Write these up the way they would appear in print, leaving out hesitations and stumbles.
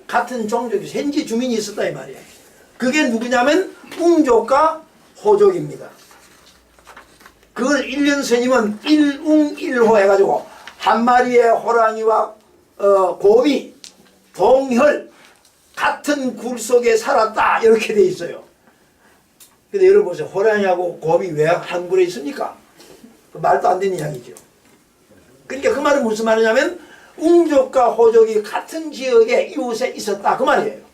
같은 종족이 현지 주민이 있었다 이 말이에요. 그게 누구냐면 웅족과 호족입니다. 그걸 1년 스님은 일웅일호 해가지고 한 마리의 호랑이와 곰이 동혈 같은 굴 속에 살았다 이렇게 돼 있어요. 근데 여러분 보세요. 호랑이하고 곰이 왜 한 굴에 있습니까? 그 말도 안 되는 이야기죠. 그러니까 그 말은 무슨 말이냐면 웅족과 호족이 같은 지역에 이웃에 있었다 그 말이에요.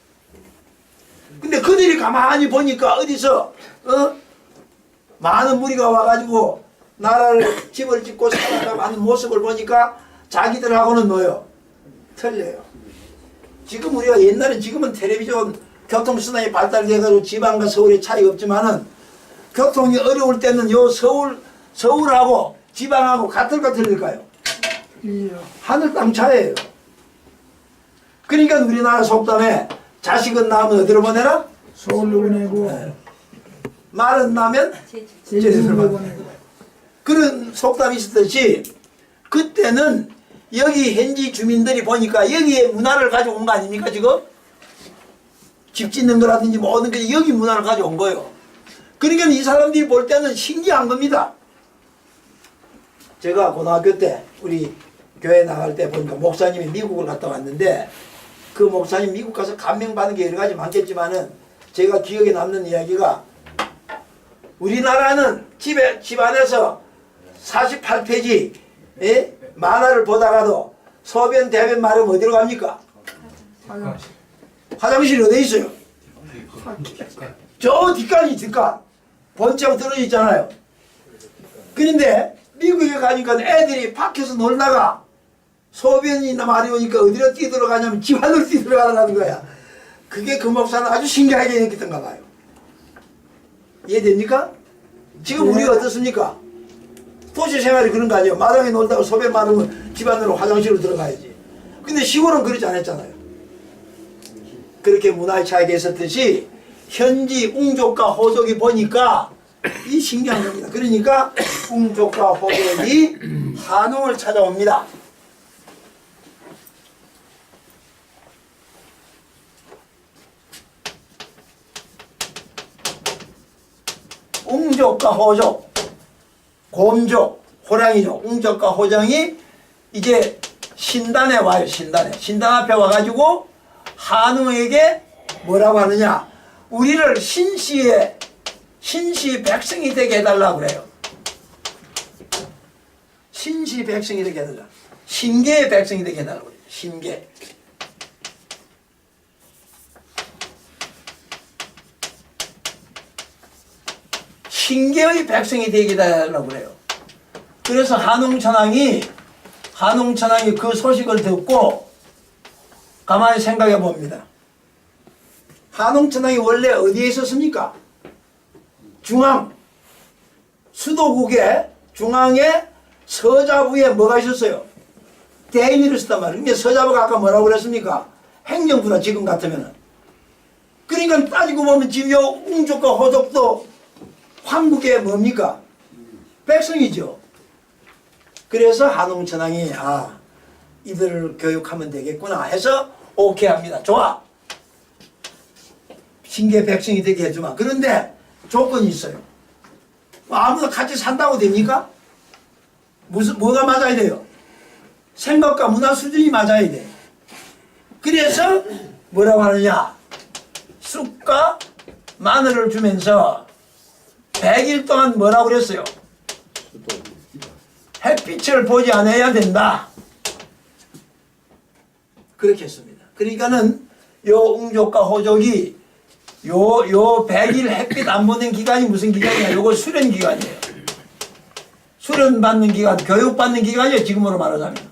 근데 그들이 가만히 보니까 어디서 많은 무리가 와가지고 나라를 집을 짓고 살아가고 하는 모습을 보니까 자기들하고는 뭐요? 틀려요. 지금 우리가 옛날에 지금은 텔레비전 교통수단이 발달돼가지고 지방과 서울의 차이가 없지만은 교통이 어려울 때는 요 서울하고 지방하고 같을까 틀릴까요? 하늘 땅 차이예요. 그러니까 우리나라 속담에 자식은 낳으면 어디로 보내라? 서울로 보내고 네. 말은 나면 제주도로 보내고 그런 속담이 있었듯이 그때는 여기 현지 주민들이 보니까 여기에 문화를 가지고 온 거 아닙니까 지금? 집 짓는 거라든지 모든 게 여기 문화를 가지고 온 거예요. 그러니까 이 사람들이 볼 때는 신기한 겁니다. 제가 고등학교 때 우리 교회 나갈 때 보니까 목사님이 미국을 갔다 왔는데 그 목사님 미국 가서 감명받은 게 여러 가지 많겠지만은 제가 기억에 남는 이야기가 우리나라는 집 안에서 48페이지 만화를 보다가도 소변 대변 마르면 어디로 갑니까? 화장실이 어디 있어요? 저 뒷간이 번쩍 들어져 있잖아요. 그런데 미국에 가니까 애들이 밖에서 놀다가 소변이나 마려우니까 어디로 뛰들어가냐면 집 안으로 뛰들어가라는 거야. 그게 그 목사는 아주 신기하게 느꼈던가 봐요. 이해됩니까? 지금 우리가 어떻습니까? 도시 생활이 그런 거 아니에요. 마당에 놀다가 소변 마르면 집 안으로 화장실로 들어가야지. 근데 시골은 그러지 않았잖아요. 그렇게 문화의 차이가 있었듯이 현지 웅족과 호족이 보니까 이 신기한 겁니다. 그러니까 웅족과 호족이 한웅을 찾아옵니다. 웅족과 호족, 곰족, 호랑이족, 웅족과 호정이 이제 신단에 와요. 신단 앞에 와가지고 한웅에게 뭐라고 하느냐, 우리를 신시의 백성이 되게 해달라고 그래요. 신시 백성이 되게 해달라. 신계의 백성이 되게 해달라고 그래요. 신계. 신계의 백성이 되게 해달라고 그래요. 그래서 한웅천왕이 그 소식을 듣고 가만히 생각해 봅니다. 한웅천왕이 원래 어디에 있었습니까? 수도국의 중앙에 서자부에 뭐가 있었어요? 대인이를 썼단 말이에요. 근데 서자부가 아까 뭐라고 그랬습니까? 행정부다 지금 같으면은. 그러니까 따지고 보면 지금 요 웅족과 호족도 황국의 뭡니까? 백성이죠. 그래서 한웅천왕이 이들을 교육하면 되겠구나 해서 오케이 합니다. 좋아. 신계 백성이 되게 해주마. 그런데 조건이 있어요. 아무나 같이 산다고 됩니까? 뭐가 맞아야 돼요? 생각과 문화 수준이 맞아야 돼. 그래서 뭐라고 하느냐? 쑥과 마늘을 주면서 100일 동안 뭐라고 그랬어요? 햇빛을 보지 않아야 된다. 그렇게 했습니다. 그러니까는 요 웅족과 호족이 요 100일 햇빛 안 보는 기간이 무슨 기간이야? 요거 수련 기간이에요. 수련 받는 기간, 교육 받는 기간이에요. 지금으로 말하자면.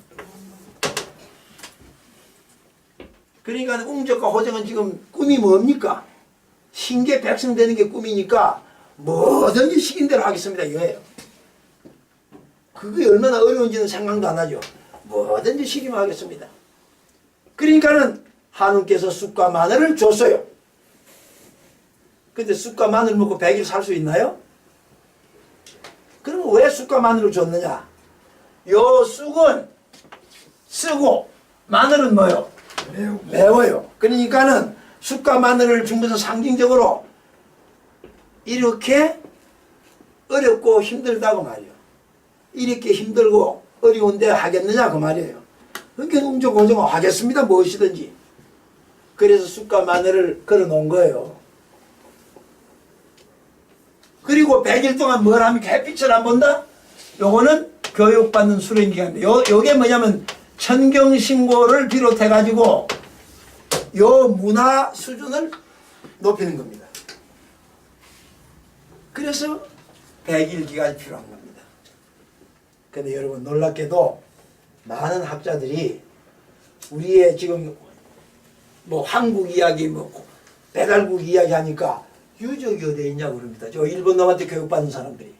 그러니까 웅족과 호족은 지금 꿈이 뭡니까? 신계 백성 되는 게 꿈이니까 뭐든지 시킨 대로 하겠습니다. 이거예요. 그게 얼마나 어려운지는 생각도 안 하죠. 뭐든지 시키면 하겠습니다. 그러니까는 한웅께서 쑥과 마늘을 줬어요. 근데 쑥과 마늘 먹고 100일 살 수 있나요? 그럼 왜 쑥과 마늘을 줬느냐? 요 쑥은 쓰고 마늘은 뭐요? 매워요. 그러니까는 쑥과 마늘을 준 것은 상징적으로 이렇게 어렵고 힘들다고 말이에요. 이렇게 힘들고 어려운데 하겠느냐 그 말이에요. 그러니까 웅족고정 하겠습니다. 무엇이든지. 그래서 쑥과 마늘을 걸어 놓은 거예요. 그리고 100일 동안 뭘 합니까? 햇빛을 안 본다? 요거는 교육받는 수련기간인데 요게 뭐냐면 천경신고를 비롯해가지고 요 문화 수준을 높이는 겁니다. 그래서 100일 기간이 필요한 겁니다. 근데 여러분 놀랍게도 많은 학자들이 우리의 지금 뭐 한국 이야기 뭐 배달국 이야기 하니까 유적이 어디에 있냐고 그럽니다. 저 일본 놈한테 교육받는 사람들이.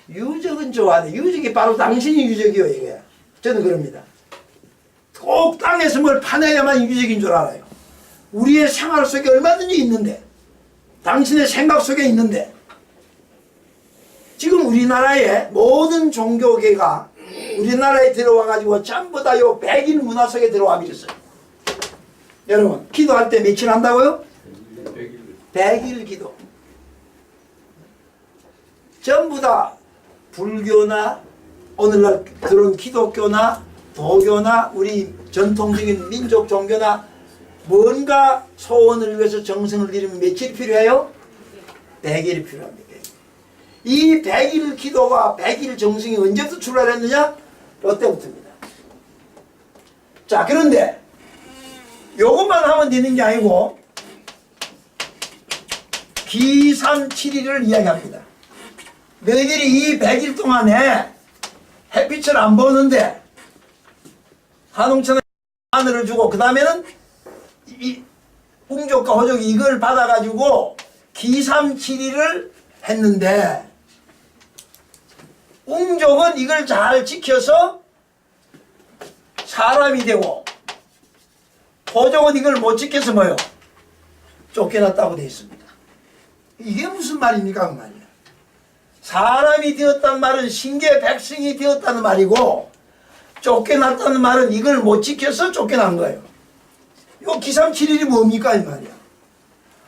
유적은 좋아하네. 유적이 바로 당신이 유적이요 이게. 저는 그럽니다. 꼭 땅에서 뭘 파내야만 유적인 줄 알아요. 우리의 생활 속에 얼마든지 있는데 당신의 생각 속에 있는데 지금 우리나라의 모든 종교계가 우리나라에 들어와가지고 전부 다 요 100일 문화 속에 들어와 버렸어요. 여러분 기도할 때 며칠 한다고요? 100일 기도. 전부 다 불교나 오늘날 들어온 기독교나 도교나 우리 전통적인 민족 종교나 뭔가 소원을 위해서 정성을 들이면 며칠 필요해요? 100일이 필요합니다. 이 100일 기도가 100일 정성이 언제부터 출발했느냐? 이때부터입니다. 자 그런데 요것만 하면 되는 게 아니고 기삼칠일을 이야기합니다. 너희들이 이 100일 동안에 햇빛을 안 보는데 한홍천에 하늘을 주고 그 다음에는 이 웅족과 호족이 이걸 받아가지고 기삼칠일을 했는데 웅족은 이걸 잘 지켜서 사람이 되고 호족은 이걸 못 지켜서 뭐요? 쫓겨났다고 되어 있습니다. 이게 무슨 말입니까? 그 말이야. 사람이 되었다는 말은 신계 백성이 되었다는 말이고 쫓겨났다는 말은 이걸 못 지켜서 쫓겨난 거예요. 요 기삼칠일이 뭡니까? 이 말이야.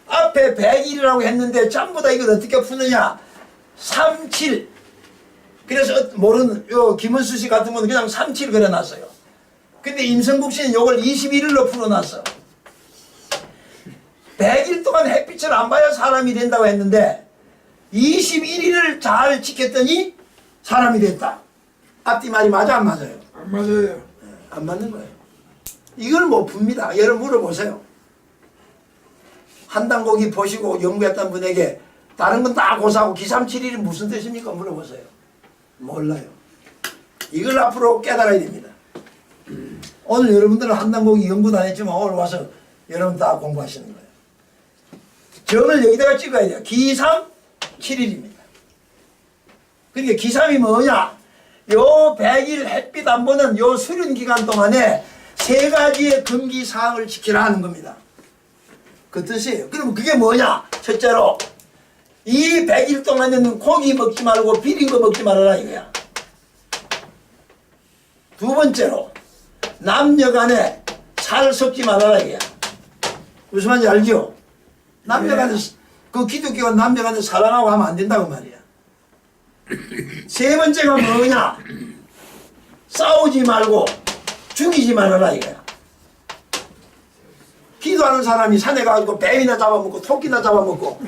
앞에 100일이라고 했는데 전부 다 이걸 어떻게 푸느냐? 37. 그래서 모르는 요 김은수 씨 같은 분은 그냥 37 그려놨어요. 근데 임성국 씨는 요걸 21일로 풀어놨어. 100일 동안 햇빛을 안 봐야 사람이 된다고 했는데 21일을 잘 지켰더니 사람이 됐다. 앞뒤 말이 맞아 안 맞아요? 안 맞아요. 안 맞는 거예요. 이걸 못 풉니다. 여러분 물어보세요. 한당고기 보시고 연구했던 분에게 다른 건 다 고사하고 기삼칠일이 무슨 뜻입니까? 물어보세요. 몰라요. 이걸 앞으로 깨달아야 됩니다. 오늘 여러분들은 한당고기 연구도 안 했지만 오늘 와서 여러분 다 공부하시는 거예요. 점을 여기다가 찍어야 돼요. 기삼칠일입니다. 그러니까 기삼이 뭐냐? 요 100일 햇빛 안 보는 요 수련 기간 동안에 3가지의 금기사항을 지키라 하는 겁니다. 그 뜻이에요. 그럼 그게 뭐냐? 첫째로 이 100일 동안에는 고기 먹지 말고 비린 거 먹지 말아라 이거야. 두 번째로 남녀간에 살 섞지 말아라 이거야. 무슨 말인지 알죠? 남녀간에 그 기독교가 남녀간에 사랑하고 하면 안 된다고 말이야. 세 번째가 뭐냐? 싸우지 말고 죽이지 말아라 이거야. 기도하는 사람이 산에 가가지고 뱀이나 잡아먹고 토끼나 잡아먹고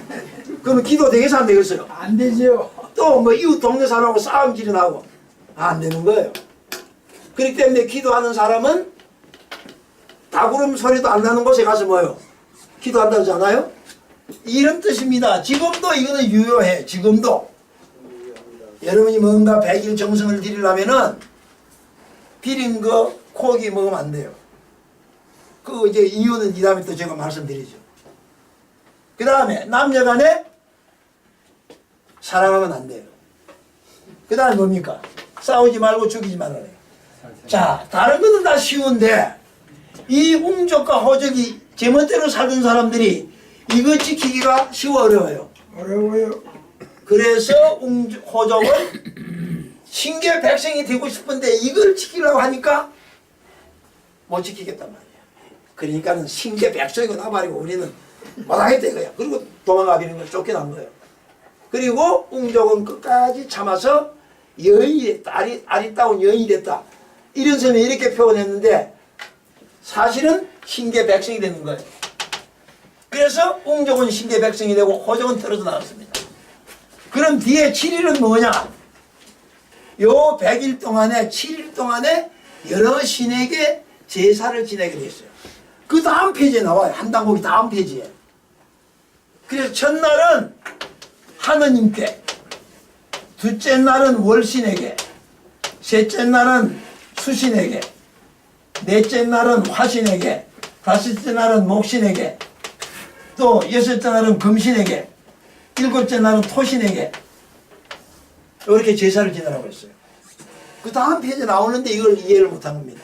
그러면 기도 되겠어 안 되겠어요? 안 되지요. 또 뭐 이웃 동네 사람하고 싸움질이 나고 안 되는 거예요. 그렇기 때문에 기도하는 사람은 다구름 소리도 안 나는 곳에 가서 뭐요? 기도한다고 하잖아요? 이런 뜻입니다. 지금도 이거는 유효해. 지금도 여러분이 뭔가 100일 정성을 들이려면은 비린 거 고기 먹으면 안 돼요. 그 이제 이유는 이 다음에 또 제가 말씀드리죠. 그 다음에 남녀간에 사랑하면 안 돼요. 그 다음에 뭡니까? 싸우지 말고 죽이지 말아요. 자, 다른 것은 다 쉬운데 이 웅족과 호족이 제멋대로 살던 사람들이 이거 지키기가 쉬워 어려워요? 어려워요. 그래서 호족은 신계 백성이 되고 싶은데 이걸 지키려고 하니까 못 지키겠단 말이야. 그러니까는 신계 백성이고 나발이고 우리는 못하겠다 이거야. 그리고 도망가 버리는 걸 쫓겨난 거예요. 그리고 웅족은 끝까지 참아서 여인이 됐다. 아리따운 여인이 됐다. 이런 점에 이렇게 표현했는데 사실은 신계 백성이 되는 거예요. 그래서 웅족은 신계 백성이 되고 호족은 떨어져 나왔습니다. 그럼 뒤에 7일은 뭐냐? 요 100일 동안에 7일 동안에 여러 신에게 제사를 지내게 됐어요. 그 다음 페이지에 나와요. 한 단국이 다음 페이지에. 그래서 첫날은 하느님께, 둘째 날은 월신에게, 셋째 날은 수신에게, 넷째 날은 화신에게, 다섯째 날은 목신에게, 또 여섯째 날은 금신에게, 일곱째 날은 토신에게 이렇게 제사를 지내라고 했어요. 그 다음 페이지에 나오는데 이걸 이해를 못한 겁니다.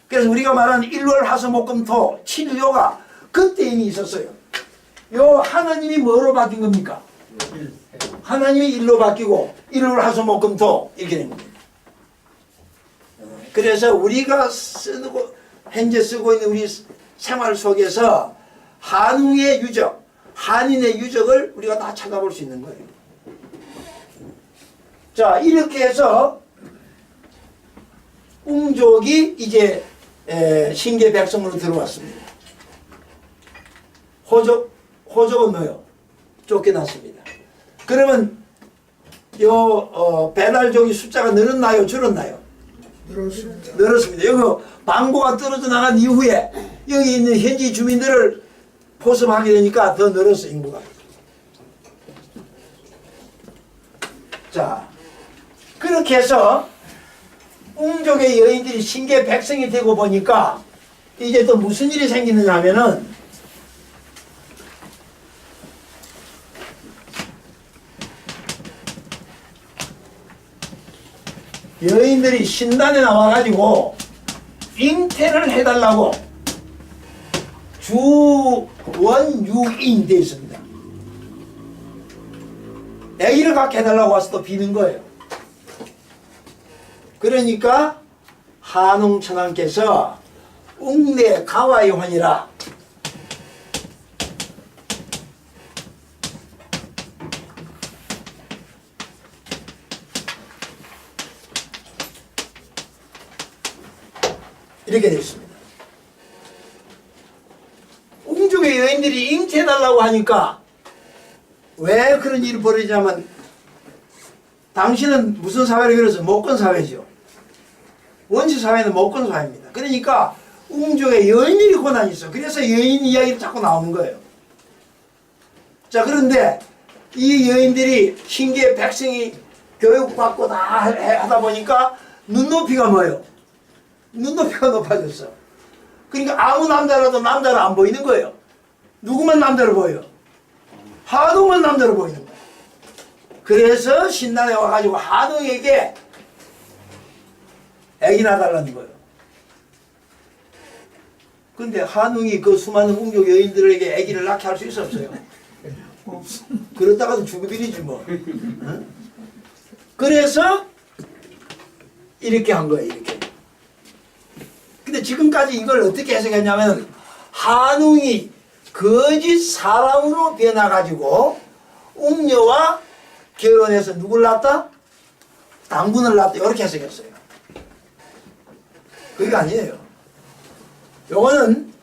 그래서 우리가 말하는 일월화수목금토 7요가 그때 이미 있었어요. 요 하나님이 뭐로 바뀐 겁니까? 하나님이 일로 바뀌고 일월화수목금토 이렇게 된 겁니다. 그래서 우리가 쓰고 현재 쓰고 있는 우리 생활 속에서 한웅의 유적, 한인의 유적을 우리가 다 찾아볼 수 있는 거예요. 자, 이렇게 해서 웅족이 이제 신계 백성으로 들어왔습니다. 호족은 뭐요? 쫓겨났습니다. 그러면 배달족이 숫자가 늘었나요? 줄었나요? 늘었습니다. 늘었습니다. 여기 방고가 떨어져 나간 이후에 여기 있는 현지 주민들을 포섭하게 되니까 더 늘었어, 인구가. 자, 그렇게 해서 웅족의 여인들이 신계 백성이 되고 보니까 이제 또 무슨 일이 생기느냐 하면은 여인들이 신단에 나와가지고 잉태를 해달라고 주원유인 되어 있습니다. 아기를 갖게 해달라고 와서 또 비는 거예요. 그러니까 한웅천왕께서 웅내 가와이환이라 이렇게 되어 있습니다. 웅족의 여인들이 잉태해달라고 하니까 왜 그런 일이 벌어지냐면 당신은 무슨 사회를 그려서 목건사회죠. 원시사회는 목건사회입니다. 그러니까 웅족의 여인들이 고난이 있어. 그래서 여인 이야기가 자꾸 나오는 거예요. 자, 그런데 이 여인들이 신계 백성이 교육받고 다 하다 보니까 눈높이가 뭐예요? 눈높이가 높아졌어. 그러니까 아무 남자라도 남자로 안 보이는 거예요. 누구만 남자로 보여요? 한웅만 남자로 보이는 거예요. 그래서 신단에 와가지고 한웅에게 애기 낳아달라는 거예요. 근데 한웅이 그 수많은 웅족 여인들에게 애기를 낳게 할 수 있었어요? 그러다가도 죽음이지 뭐. 응? 그래서 이렇게 한 거예요. 이렇게. 근데 지금까지 이걸 어떻게 해석했냐면 한웅이 거짓 사람으로 변해가지고 웅녀와 결혼해서 누굴 낳았다? 당군을 낳았다. 이렇게 해석했어요. 그게 아니에요. 요거는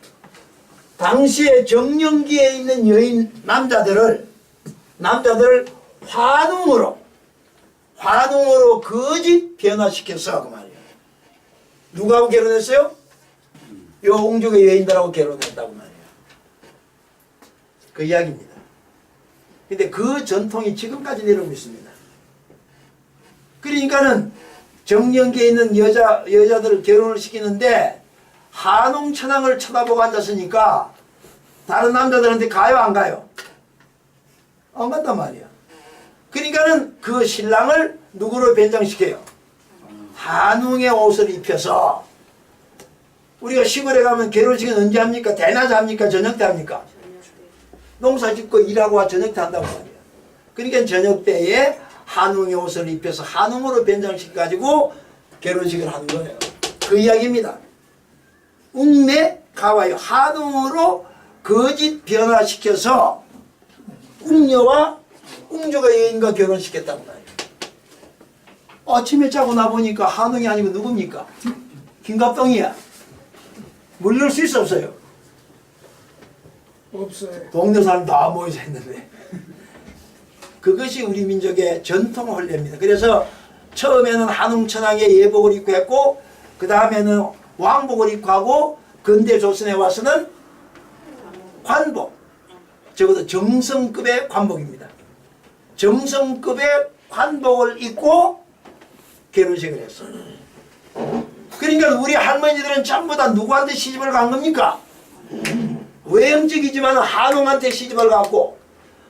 당시에 정년기에 있는 여인 남자들을 환웅으로 거짓 변화시켰어 그 말이에요. 누구하고 결혼했어요? 요 웅족의 여인들하고 결혼했다고 말이에요. 그 이야기입니다. 근데 그 전통이 지금까지 내려오고 있습니다. 그러니까는 정년기에 있는 여자들을 결혼을 시키는데 한웅천왕을 쳐다보고 앉았으니까 다른 남자들한테 가요 안 가요? 안 간단 말이야. 그러니까는 그 신랑을 누구로 변장시켜요? 한웅의 옷을 입혀서. 우리가 시골에 가면 결혼식은 언제 합니까? 대낮에 합니까? 저녁 때 합니까? 농사 짓고 일하고 와 저녁 때 한다고 말이야. 그러니까 저녁 때에 한웅의 옷을 입혀서 한웅으로 변장시켜가지고 결혼식을 하는 거예요. 그 이야기입니다. 웅내 가와요. 한웅으로 거짓 변화시켜서 웅녀와 웅조가 여인과 결혼시켰단 말이에요. 아침에 자고 나보니까 한웅이 아니고 누굽니까? 김갑동이야. 물릴 수 있어 없어요? 없어요. 동네 사람 다 모여서 했는데 그것이 우리 민족의 전통 혼례입니다. 그래서 처음에는 한웅천왕의 예복을 입고 했고 그 다음에는 왕복을 입고 하고 근대 조선에 와서는 관복, 적어도 정성급의 관복입니다. 정성급의 관복을 입고 결혼식을 했어요. 그러니까 우리 할머니들은 전부 다 누구한테 시집을 간 겁니까? 외형적이지만 한웅한테 시집을 갔고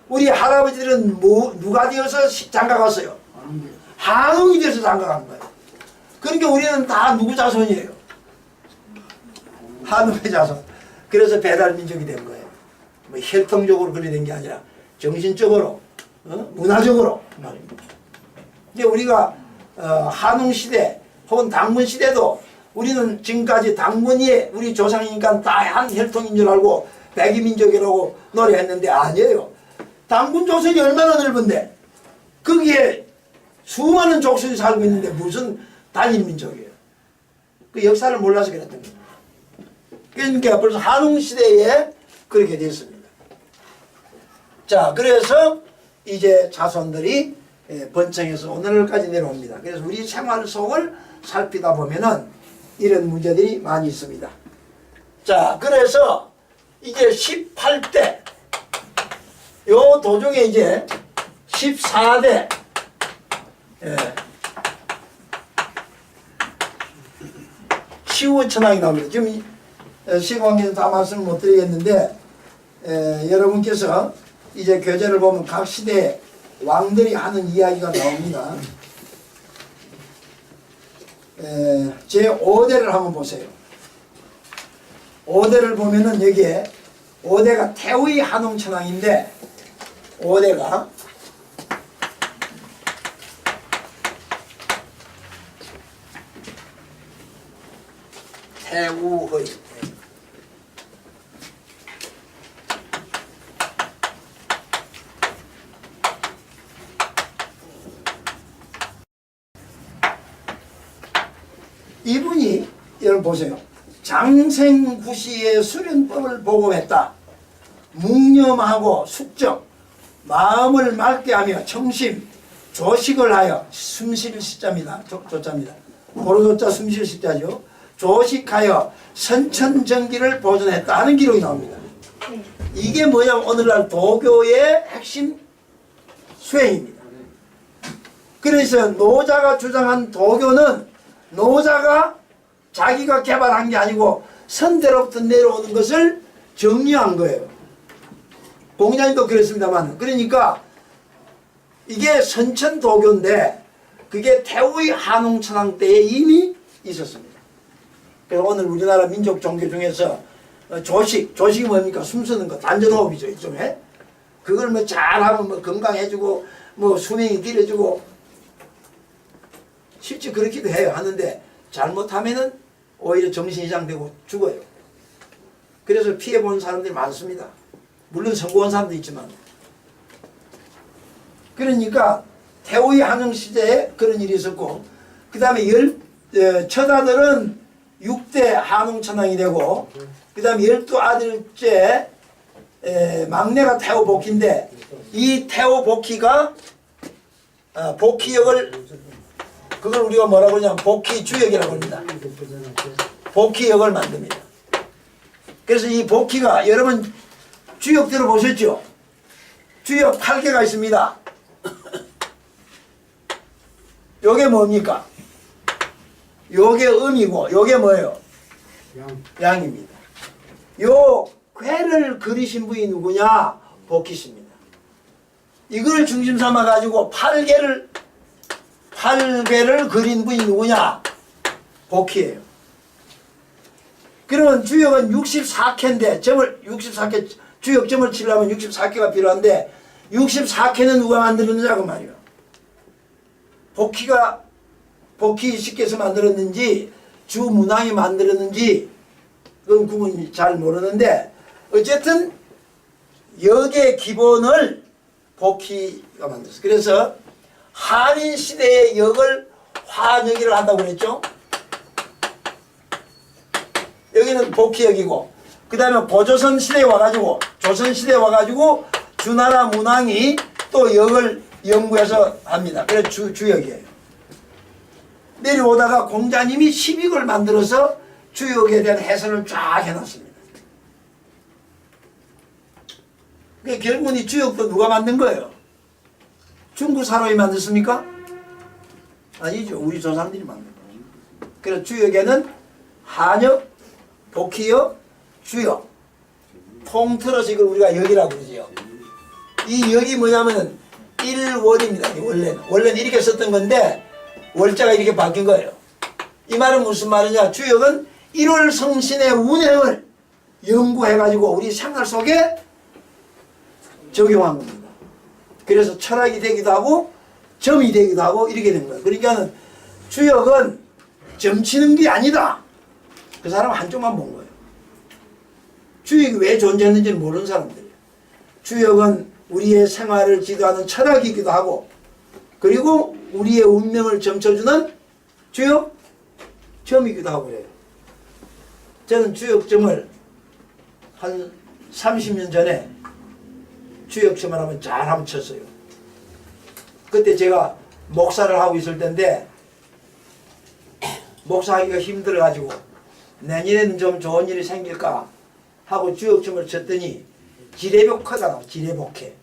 우리 할아버지들은 누가 되어서 장가 갔어요? 한웅이 되어서 장가 간 거예요. 그러니까 우리는 다 누구 자손이에요? 한웅의 자손. 그래서 배달민족이 된 거예요. 뭐 혈통적으로 그리 된 게 아니라 정신적으로, 문화적으로 말입니다. 이제 우리가 한웅시대 혹은 당군시대도 우리는 지금까지 당군이 우리 조상이니까 다 한 혈통인 줄 알고 백이민족이라고 노래했는데 아니에요. 당군 조선이 얼마나 넓은데 거기에 수많은 족속이 살고 있는데 무슨 단일민족이에요. 그 역사를 몰라서 그랬던 거예요. 그러니까 벌써 한웅시대에 그렇게 됐습니다. 자, 그래서 이제 자손들이 번창해서 오늘까지 내려옵니다. 그래서 우리 생활 속을 살피다 보면은 이런 문제들이 많이 있습니다. 자, 그래서 이제 18대 요 도중에 이제 14대 시우천왕이 나옵니다. 지금 시간관계에서 다 말씀을 못 드리겠는데 여러분께서 이제 교재를 보면 각 시대 왕들이 하는 이야기가 나옵니다. 제 5대를 한번 보세요. 5대를 보면은 여기에 5대가 태의 한웅천왕인데 5대가 태우의 이분이 여러분 보세요. 장생구시의 수련법을 보고했다. 묵념하고 숙적, 마음을 맑게 하며 청심, 조식을 하여 숨쉴 시자입니다. 조자입니다. 고로조자 숨쉴 시자죠. 조식하여 선천정기를 보존했다 하는 기록이 나옵니다. 이게 뭐냐면 오늘날 도교의 핵심 수행입니다. 그래서 노자가 주장한 도교는 노자가 자기가 개발한 게 아니고 선대로부터 내려오는 것을 정리한 거예요. 공자님도 그랬습니다만, 그러니까 이게 선천도교인데 그게 태우의 한웅천왕 때에 이미 있었습니다. 그래서 오늘 우리나라 민족 종교 중에서 조식이 뭡니까? 숨쉬는 거, 단전호흡이죠, 일종의. 그걸 뭐 잘하면 뭐 건강해지고 뭐 수명이 길어지고 실제 그렇기도 해요. 하는데 잘못하면은 오히려 정신이 이상되고 죽어요. 그래서 피해본 사람들이 많습니다. 물론 성공한 사람도 있지만. 그러니까 태우의 한웅 시대에 그런 일이 있었고, 그 다음에 첫 아들은 6대 한웅천왕이 되고, 그 다음에 12아들째 막내가 태우복희인데, 이 태우복희가 복희역을, 그걸 우리가 뭐라고 하냐면 복희주역이라고 합니다. 복희역을 만듭니다. 그래서 이 복희가, 여러분 주역 들어보셨죠? 주역 8개가 있습니다. 요게 뭡니까? 요게 음이고 요게 뭐예요? 양입니다. 요 괴를 그리신 분이 누구냐? 복희씨입니다. 이걸 중심 삼아 가지고 8개를 그린 분이 누구냐? 복희예요. 그러면 주역은 64캐인데 점을 64캐 주역 점을 치려면 64캐가 필요한데 64캐는 누가 만들었느냐 그 말이에요. 복희씨께서 만들었는지 주문왕이 만들었는지 그건 구분이 잘 모르는데 어쨌든 역의 기본을 복희가 만들었어요. 그래서 한인 시대의 역을 화역이를 한다고 그랬죠. 여기는 복희역이고 그 다음에 고조선 시대에 와가지고 조선 시대에 와가지고 주나라 문왕이 또 역을 연구해서 합니다. 그래서 주역이에요. 내려오다가 공자님이 12걸 만들어서 주역에 대한 해설을 쫙 해놨습니다. 그러니까 결국은 이 주역도 누가 만든 거예요? 중국 사람이 만들었습니까? 아니죠. 우리 조상들이 만든 거예요. 그래서 주역에는 한역, 복희역, 주역 통틀어서 이걸 우리가 역이라고 그러죠. 이 역이 뭐냐면 일월입니다. 원래는 이렇게 썼던 건데 월자가 이렇게 바뀐 거예요. 이 말은 무슨 말이냐? 주역은 1월 성신의 운행을 연구해가지고 우리 생활 속에 적용한 겁니다. 그래서 철학이 되기도 하고 점이 되기도 하고 이렇게 된 거예요. 그러니까 주역은 점치는 게 아니다. 그 사람은 한쪽만 본 거예요. 주역이 왜 존재했는지는 모르는 사람들이에요. 주역은 우리의 생활을 지도하는 철학이기도 하고 그리고 우리의 운명을 점쳐주는 주역 점이기도 하고 그래요. 저는 주역점을 한 30년 전에 주역점을 한번 잘 한번 쳤어요. 그때 제가 목사를 하고 있을 때인데 목사하기가 힘들어가지고 내년에는 좀 좋은 일이 생길까 하고 주역점을 쳤더니 지뢰복회다. 지뢰복회.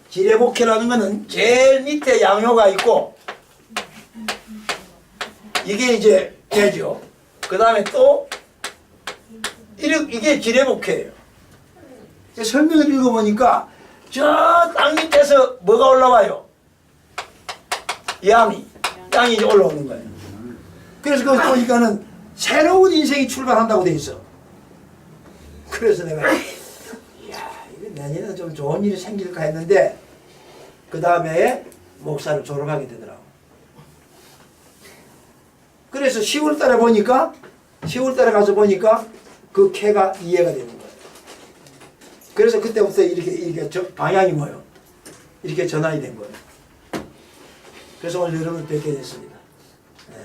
지뢰복회라는 거는 제일 밑에 양효가 있고 이게 이제 되죠. 그 다음에 또 이게 지뢰복회예요. 설명을 읽어보니까 저 땅 밑에서 뭐가 올라와요? 양이 이제 올라오는 거예요. 그래서 그걸 보니까는 새로운 인생이 출발한다고 돼 있어. 그래서 내가 내년에는 좀 좋은 일이 생길까 했는데 그 다음에 목사를 졸업하게 되더라고. 그래서 10월달에 보니까 10월달에 가서 보니까 그 캐가 이해가 되는 거예요. 그래서 그때부터 이렇게 방향이 뭐예요? 이렇게 전환이 된 거예요. 그래서 오늘 여러분을 뵙게 됐습니다. 네.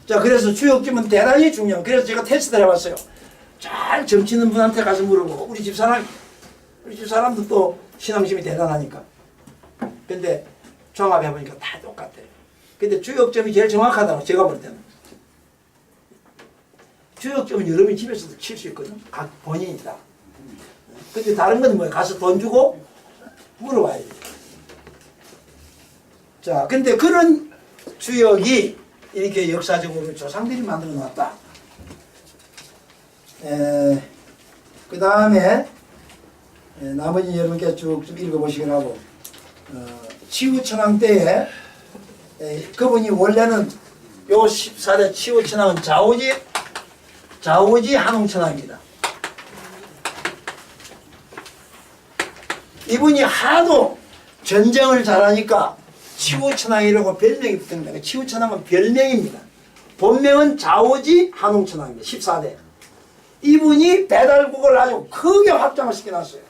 자, 그래서 주역점은 대단히 중요해요. 그래서 제가 테스트를 해봤어요. 잘 점치는 분한테 가서 물어보고 우리 집사람도 또 신앙심이 대단하니까. 근데 종합해보니까 다 똑같아요. 근데 주역점이 제일 정확하다고 제가 볼 때는. 주역점은 여러분이 집에서도 칠 수 있거든. 각 본인이 다. 근데 다른 건 뭐예요? 가서 돈 주고 물어봐야지. 자, 근데 그런 주역이 이렇게 역사적으로 조상들이 만들어 놨다. 그 다음에 나머지 여러분께 쭉 좀 읽어보시기로 하고 치우천왕 때에 그분이 원래는 요 14대 치우천왕은 좌우지 한홍천왕입니다. 이분이 하도 전쟁을 잘하니까 치우천왕이라고 별명이 붙은 거예요. 치우천왕은 별명입니다. 본명은 좌우지 한홍천왕입니다. 14대. 이분이 배달국을 아주 크게 확장을 시켜놨어요.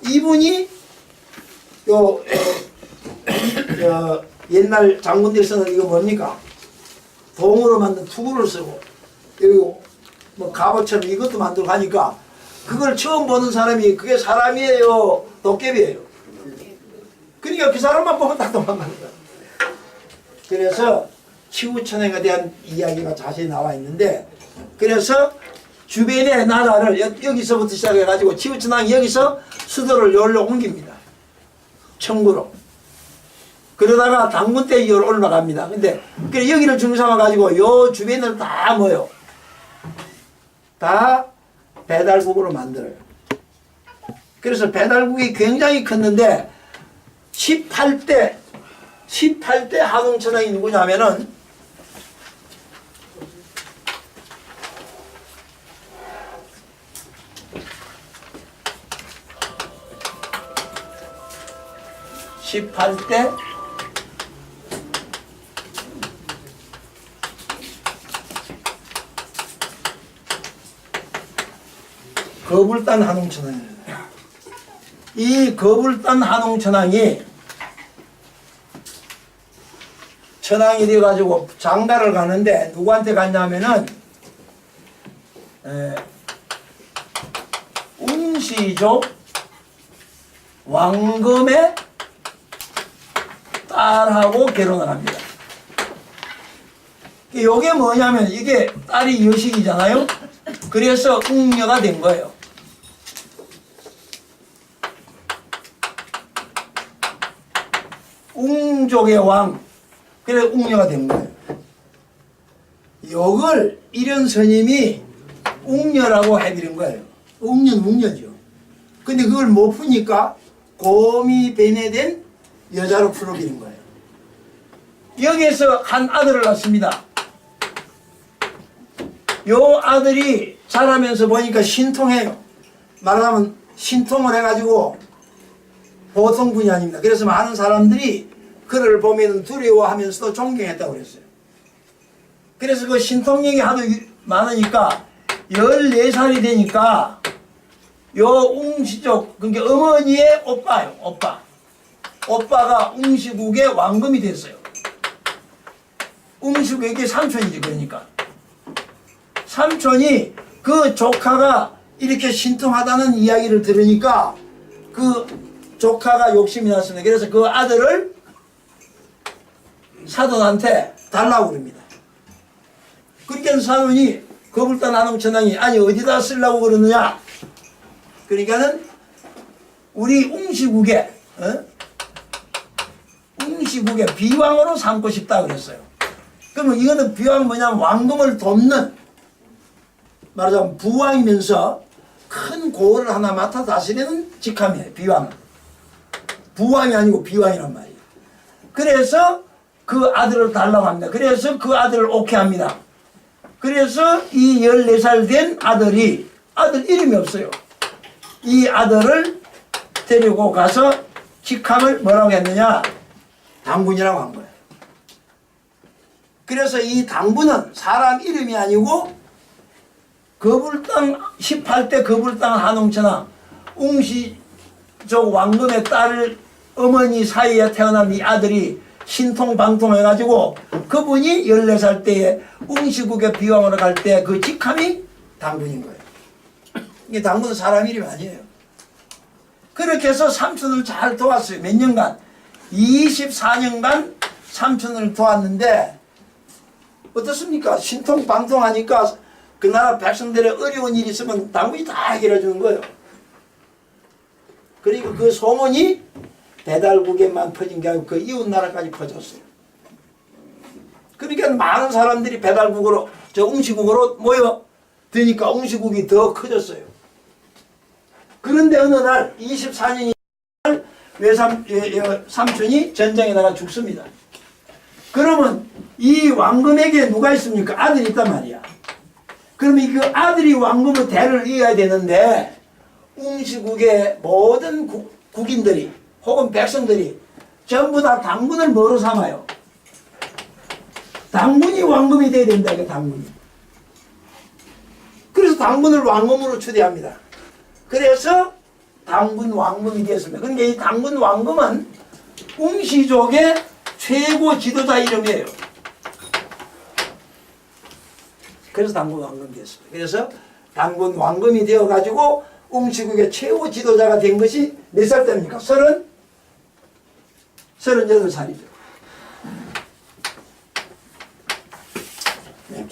이분이 옛날 장군들이 쓰는 이거 뭡니까? 동으로 만든 투구를 쓰고 그리고 뭐 갑옷처럼 이것도 만들고 하니까 그걸 처음 보는 사람이 그게 사람이에요? 도깨비예요? 그러니까 그 사람만 보면 다 도망가는 거야. 그래서 치우천왕에 대한 이야기가 자세히 나와 있는데 그래서 주변의 나라를 여기서부터 시작해가지고 치우천왕이 여기서 수도를 여기로 옮깁니다. 청구로. 그러다가 당군 때 여기로 올라갑니다. 근데 여기를 중심삼아가지고 요 주변을 다 뭐요? 다 배달국으로 만들어요. 그래서 배달국이 굉장히 컸는데 18대 한홍천왕이 누구냐면은 거불단 한웅천왕입니다. 이 거불단 한웅천왕이 천왕이 되어가지고 장가를 가는데 누구한테 갔냐면은 웅시족 왕검의 딸하고 결혼을 합니다. 이게 뭐냐면 이게 딸이 여식이잖아요. 그래서 웅녀가 된 거예요. 웅족의 왕, 그래 웅녀가 된 거예요. 이걸 이런 스님이 웅녀라고 해드린 거예요. 웅녀는 웅녀죠. 근데 그걸 못 푸니까 곰이 배내된 여자로 풀어드린 거예요. 여기에서 한 아들을 낳습니다. 요 아들이 자라면서 보니까 신통해요. 말하자면 신통을 해가지고 보통 분이 아닙니다. 그래서 많은 사람들이 그를 보면 두려워하면서도 존경했다고 그랬어요. 그래서 그 신통력이 하도 많으니까 14살이 되니까 요 웅시족, 그러니까 어머니의 오빠요, 오빠. 오빠가 웅시국의 왕검이 됐어요. 웅시국의 삼촌이지, 그러니까. 삼촌이 그 조카가 이렇게 신통하다는 이야기를 들으니까 그 조카가 욕심이 났습니다. 그래서 그 아들을 사돈한테 달라고 그럽니다. 그러니까 사돈이 거불단 한웅천왕이 아니 어디다 쓰려고 그러느냐. 그러니까는 우리 웅시국의 웅시국의 비왕으로 삼고 싶다 그랬어요. 그러면 이거는 비왕 뭐냐면 왕금을 돕는 말하자면 부왕이면서 큰 고을을 하나 맡아 다스리는 직함이에요. 비왕은. 부왕이 아니고 비왕이란 말이에요. 그래서 그 아들을 달라고 합니다. 그래서 그 아들을 오케이 합니다. 그래서 이 14살 된 아들이 아들 이름이 없어요. 이 아들을 데리고 가서 직함을 뭐라고 했느냐? 당군이라고 한 거예요. 그래서 이 당군은 사람 이름이 아니고 거불당 18대 거불당 한웅천왕 웅시족 왕금의 딸 어머니 사이에 태어난 이 아들이 신통방통해가지고 그분이 14살 때에 웅시국의 비왕으로 갈 때 그 직함이 당군인 거예요. 이게 당군은 사람 이름이 아니에요. 그렇게 해서 삼촌을 잘 도왔어요. 몇 년간? 24년간 삼촌을 도왔는데 어떻습니까? 신통방통하니까 그 나라 백성들의 어려운 일이 있으면 당군이 다 해결해 주는 거예요. 그리고 그 소문이 배달국에만 퍼진 게 아니고 그 이웃 나라까지 퍼졌어요. 그러니까 많은 사람들이 배달국으로 저 웅시국으로 모여 드니까 웅시국이 더 커졌어요. 그런데 어느 날 24년이 삼촌이 전쟁에 나가 죽습니다. 그러면 이 왕금에게 누가 있습니까? 아들이 있단 말이야. 그러면 그 아들이 왕금의 대를 이어야 되는데 웅시국의 모든 국인들이 혹은 백성들이 전부 다 당군을 뭐로 삼아요? 당군이 왕금이 돼야 된다. 이게 당군이. 그래서 당군을 왕금으로 추대합니다. 그래서 당군 왕금이 되었습니다. 그러니까 이 당군 왕금은 웅시족의 최고 지도자 이름이에요. 그래서 당군 왕금이 되었습니다. 그래서 당군 왕금이 되어가지고 웅시국의 최고 지도자가 된 것이 몇 살 때입니까? 38살이죠. 네.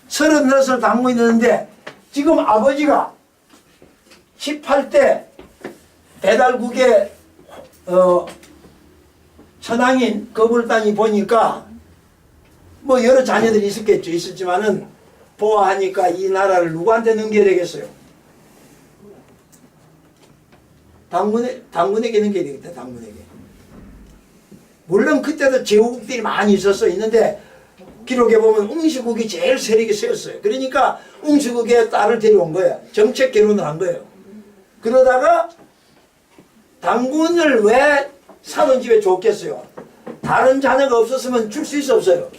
38살 당군이 되는데 지금 아버지가 18대 배달국의 천왕인 거불단이 보니까 뭐 여러 자녀들이 있었겠죠. 있었지만은 보아하니까 이 나라를 누구한테 넘겨야 되겠어요? 당군에게 넘겨야 되겠다. 당군에게. 물론 그때도 제후국들이 많이 있는데 기록에 보면 웅시국이 제일 세력이 세었어요. 그러니까 웅시국의 딸을 데려온 거예요. 정책 결혼을 한 거예요. 그러다가 당군을 왜 사돈 집에 줬겠어요? 다른 자녀가 없었으면 줄 수 있어 없어요?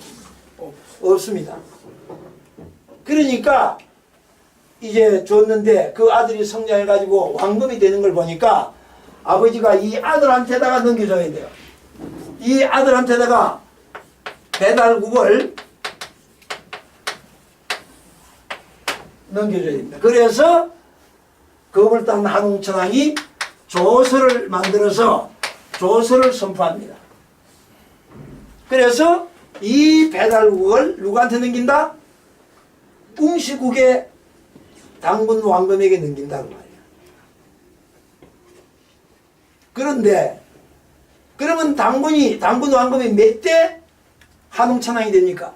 없습니다. 그러니까 이제 줬는데 그 아들이 성장해가지고 왕금이 되는 걸 보니까 아버지가 이 아들한테다가 넘겨줘야 돼요. 이 아들한테다가 배달국을 넘겨줘야 됩니다. 그래서 거불단 한웅천왕이 조서를 만들어서 조서를 선포합니다. 그래서 이 배달국을 누구한테 넘긴다? 웅시국의 당군 왕금에게 넘긴다고 말이에요. 그런데 그러면 당군 왕금이 몇 대 한웅천왕이 됩니까?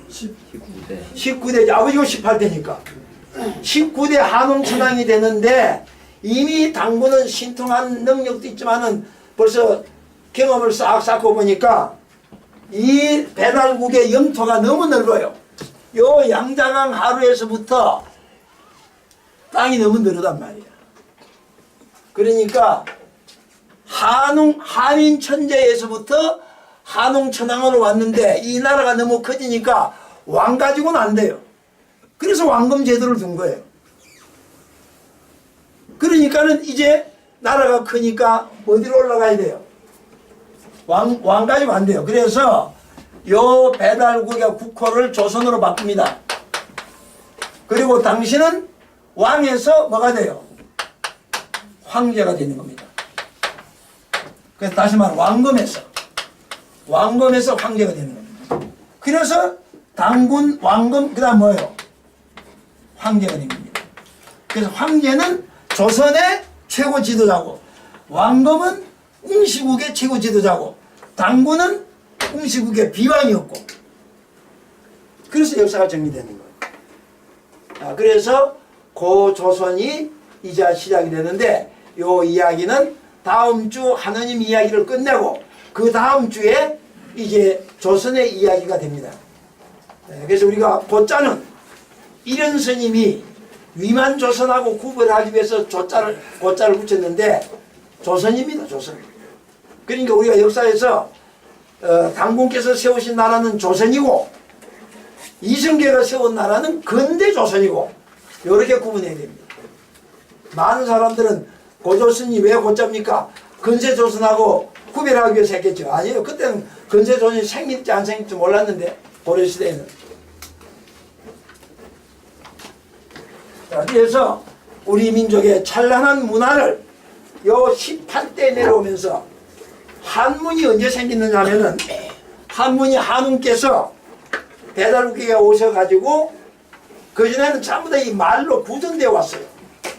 19대. 19대, 아버지가 18대니까 19대 한웅천왕이 되는데 이미 당군은 신통한 능력도 있지만은 벌써 경험을 싹 쌓고 보니까 이 배달국의 영토가 너무 넓어요. 요 양자강 하루에서부터 땅이 너무 넓단 말이야. 그러니까 한인 천재에서부터 한웅천왕으로 왔는데 이 나라가 너무 커지니까 왕 가지고는 안 돼요. 그래서 왕금 제도를 둔 거예요. 그러니까는 이제 나라가 크니까 어디로 올라가야 돼요? 왕 가지고 안 돼요. 그래서 요 배달국의 국호를 조선으로 바꿉니다. 그리고 당신은 왕에서 뭐가 돼요? 황제가 되는 겁니다. 그래서 다시 말해 왕검에서 황제가 되는 겁니다. 그래서 당군, 왕검, 그 다음 뭐예요? 황제가 된 겁니다. 그래서 황제는 조선의 최고 지도자고 왕검은 웅시국의 최고 지도자고 당군은 웅시국의 비왕이었고 그래서 역사가 정리되는 거예요. 그래서 고조선이 이제 시작이 되는데 요 이야기는 다음 주 하느님 이야기를 끝내고 그 다음 주에 이제 조선의 이야기가 됩니다. 그래서 우리가 고자는 이런 스님이 위만조선하고 구별하기 위해서 고자를 붙였는데 조선입니다. 조선. 그러니까 우리가 역사에서 당군께서 세우신 나라는 조선이고 이성계가 세운 나라는 근대 조선이고 이렇게 구분해야 됩니다. 많은 사람들은 고조선이 왜 고자입니까? 근세조선하고 구별하기 위해서 했겠죠. 아니에요. 그때는 근세조선이 생길지 안 생길지 몰랐는데 고려시대에는. 자, 그래서 우리 민족의 찬란한 문화를 요 18대 내려오면서 한문이 언제 생겼느냐 하면은 한문이 한웅께서 배달국에 오셔가지고 그전에는 전부 다 이 말로 구전되어 왔어요.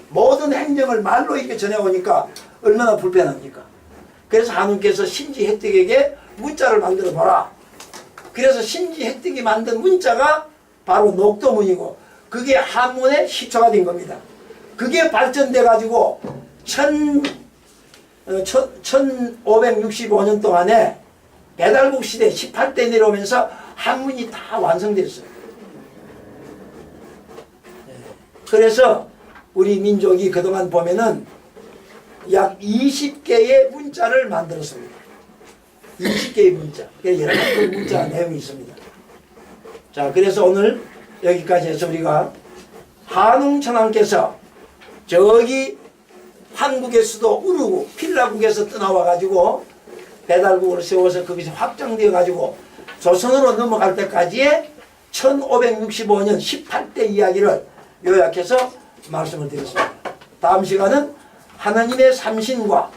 모든 행정을 말로 이렇게 전해오니까 얼마나 불편합니까? 그래서 한웅께서 신지 혜택에게 문자를 만들어 보라. 그래서 신지 혜택이 만든 문자가 바로 녹도문이고 그게 한문의 시초가 된 겁니다. 그게 발전돼 가지고 1565년 동안에 배달국 시대 18대 내려오면서 한문이 다 완성됐어요. 그래서 우리 민족이 그동안 보면은 약 20개의 문자를 만들었습니다. 20개의 문자. 여러 가지 문자 내용이 있습니다. 자, 그래서 오늘 여기까지 해서 우리가 한웅천왕께서 저기 한국의 수도 우르고 필라국에서 떠나와 가지고 배달국을 세워서 거기서 확장되어 가지고 조선으로 넘어갈 때까지의 1565년 18대 이야기를 요약해서 말씀을 드렸습니다. 다음 시간은 하나님의 삼신과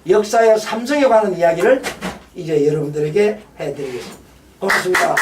역사의 삼성에 관한 이야기를 이제 여러분들에게 해드리겠습니다. 고맙습니다.